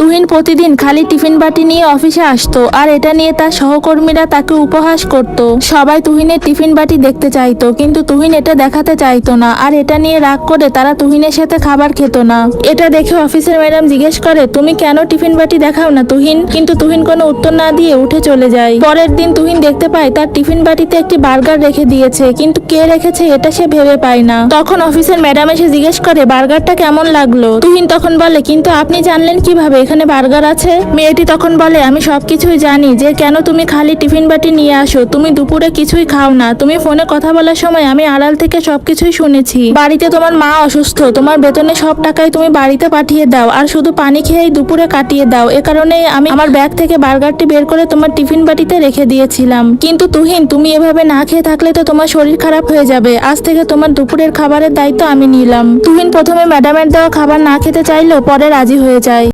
তুহিন প্রতিদিন খালি টিফিন বাটি নিয়ে অফিসে আসতো আর এটা নিয়ে তার সহকর্মীরা তাকে উপহাস করত। সবাই তুহিনের টিফিন বাটি দেখতে চাইতো, কিন্তু তুহিন এটা দেখাতে চাইতো না, আর এটা নিয়ে রাগ করে তারা তুহিনের সাথে খাবার খেত না। এটা দেখে অফিসের ম্যাডাম জিজ্ঞেস করে, তুমি কেন টিফিন বাটি দেখাও না তুহিন? কিন্তু তুহিন কোনো উত্তর না দিয়ে উঠে চলে যায়। পরের দিন তুহিন দেখতে পায় তার টিফিন বাটিতে একটি বার্গার রেখে দিয়েছে, কিন্তু কে রেখেছে এটা সে ভেবে পায় না। তখন অফিসের ম্যাডাম এসে জিজ্ঞেস করে, বার্গারটা কেমন লাগলো? তুহিন তখন বলে, কিন্তু আপনি জানলেন কিভাবে এখানে বার্গার আছে? মেয়েটি তখন বলে, আমি সবকিছুই জানি যে কেন তুমি খালি টিফিন বাটি নিয়ে আসো। তুমি দুপুরে কিছুই খাও না। তুমি ফোনে কথা বলার সময় আমি আড়াল থেকে সবকিছুই শুনেছি। বাড়িতে তোমার মা অসুস্থ, তোমার বেতনে সব টাকাই তুমি বাড়িতে পাঠিয়ে দাও, আর শুধু পানি খেয়েই দুপুরে কাটিয়ে দাও। এ কারণেই আমি আমার ব্যাগ থেকে বার্গারটি বের করে তোমার টিফিন বাটিতে রেখে দিয়েছিলাম। কিন্তু তুহিন, তুমি এভাবে না খেয়ে থাকলে তো তোমার শরীর খারাপ হয়ে যাবে। আজ থেকে তোমার দুপুরের খাবারের দায়িত্ব আমি নিলাম। তুহিন প্রথমে ম্যাডামের দেওয়া খাবার না খেতে চাইলেও পরে রাজি হয়ে যায়।